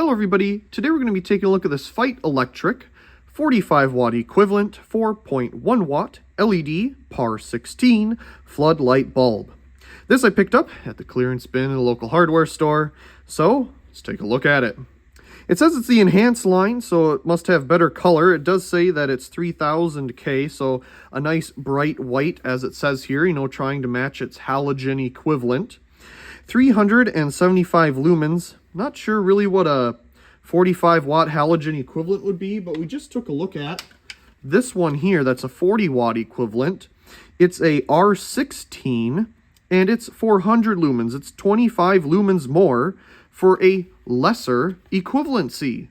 Hello everybody, today we're going to be taking a look at this FEIT Electric 45 watt equivalent 4.1 watt LED PAR16 floodlight bulb. This I picked up at the clearance bin in a local hardware store, so let's take a look at it. It says it's the enhanced line, so it must have better color. It does say that it's 3000K, so a nice bright white as it says here, trying to match its halogen equivalent. 375 lumens. Not sure really what a 45 watt halogen equivalent would be, but we just took a look at this one here that's a 40 watt equivalent. It's a R16 and it's 400 lumens. It's 25 lumens more for a lesser equivalency.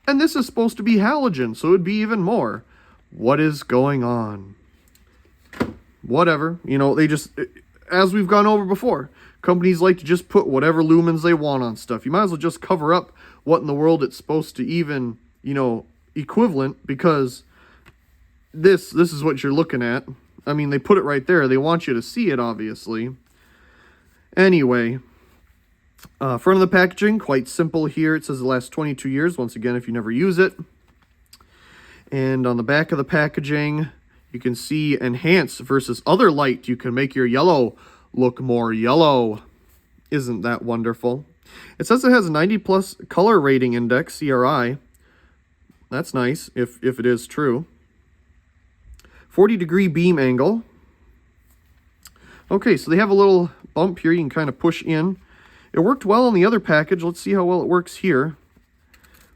And this is supposed to be halogen, so it would be even more. What is going on? Whatever, they just, as we've gone over before, companies like to just put whatever lumens they want on stuff. You might as well just cover up what in the world it's supposed to even, equivalent, because this is what you're looking at. I mean, they put it right there. They want you to see it, obviously. Anyway, front of the packaging, quite simple here. It says it lasts 22 years, once again, if you never use it. And on the back of the packaging, you can see enhance versus other light. You can make your yellow look more yellow. Isn't that wonderful? It says it has a 90 plus color rating index, CRI. That's nice, if it is true. 40-degree beam angle. Okay, so they have a little bump here you can kind of push in. It worked well on the other package. Let's see how well it works here,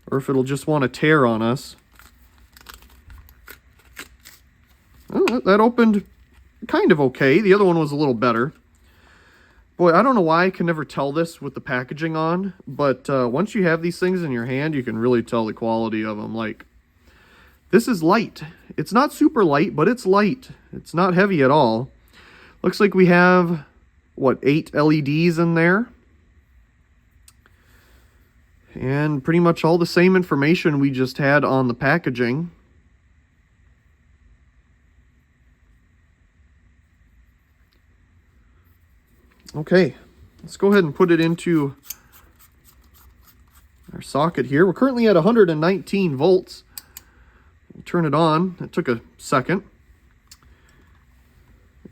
or if it'll just want to tear on us. Oh, that opened kind of okay. The other one was a little better. Boy, I don't know why I can never tell this with the packaging on, but once you have these things in your hand, you can really tell the quality of them. Like, this is light. It's not super light, but it's light. It's not heavy at all. Looks like we have, what, 8 LEDs in there? And pretty much all the same information we just had on the packaging. Okay, let's go ahead and put it into our socket here. We're currently at 119 volts. We'll turn it on. It took a second.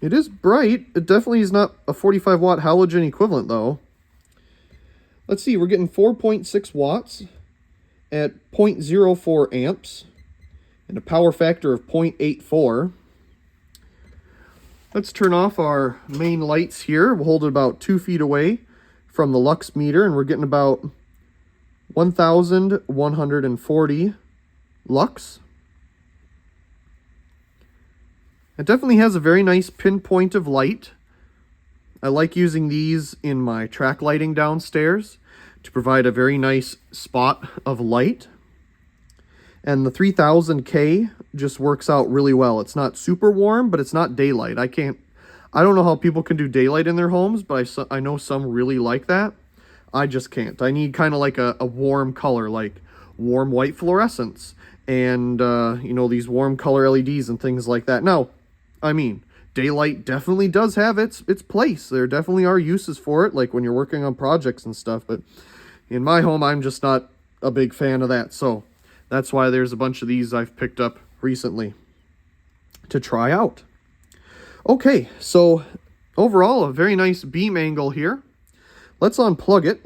It is bright. It definitely is not a 45 watt halogen equivalent though. Let's see, we're getting 4.6 watts at 0.04 amps and a power factor of 0.84. Let's turn off our main lights here. We'll hold it about 2 feet away from the lux meter, and we're getting about 1,140 lux. It definitely has a very nice pinpoint of light. I like using these in my track lighting downstairs to provide a very nice spot of light. And the 3000K just works out really well. It's not super warm, but it's not daylight. I don't know how people can do daylight in their homes, but I know some really like that. I just can't. I need kind of like a warm color, like warm white fluorescence and, these warm color LEDs and things like that. Now, I mean, daylight definitely does have its place. There definitely are uses for it, like when you're working on projects and stuff. But in my home, I'm just not a big fan of that. So that's why there's a bunch of these I've picked up recently to try out. Okay, so overall, a very nice beam angle here. Let's unplug it,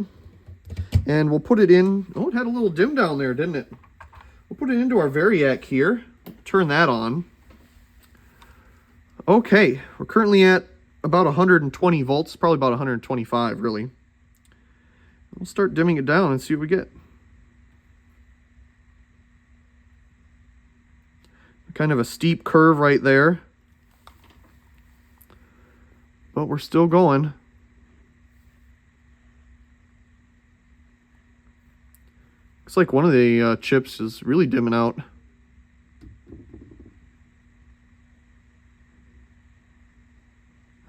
and we'll put it in. Oh, it had a little dim down there, didn't it? We'll put it into our Variac here. Turn that on. Okay, we're currently at about 120 volts, probably about 125, really. We'll start dimming it down and see what we get. Kind of a steep curve right there. But we're still going. Looks like one of the chips is really dimming out.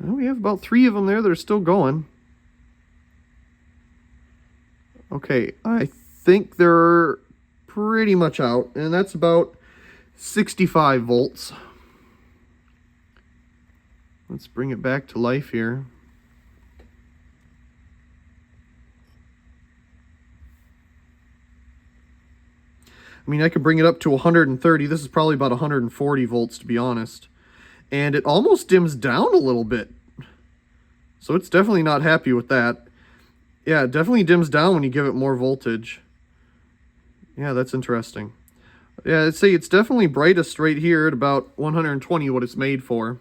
Well, we have about 3 of them there that are still going. Okay, I think they're pretty much out, and that's about 65 volts. Let's bring it back to life here. I mean, I could bring it up to 130. This is probably about 140 volts, to be honest. And it almost dims down a little bit. So it's definitely not happy with that. Yeah, it definitely dims down when you give it more voltage. Yeah, that's interesting. Yeah, I'd say it's definitely brightest right here at about 120, what it's made for.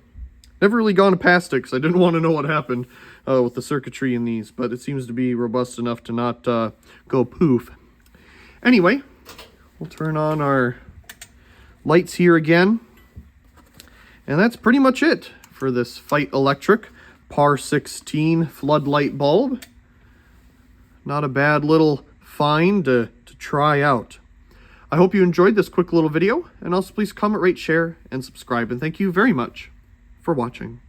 Never really gone past it because I didn't want to know what happened with the circuitry in these, but it seems to be robust enough to not go poof. Anyway, we'll turn on our lights here again. And that's pretty much it for this FEIT Electric PAR16 floodlight bulb. Not a bad little find to try out. I hope you enjoyed this quick little video, and also please comment, rate, share, and subscribe. And thank you very much for watching.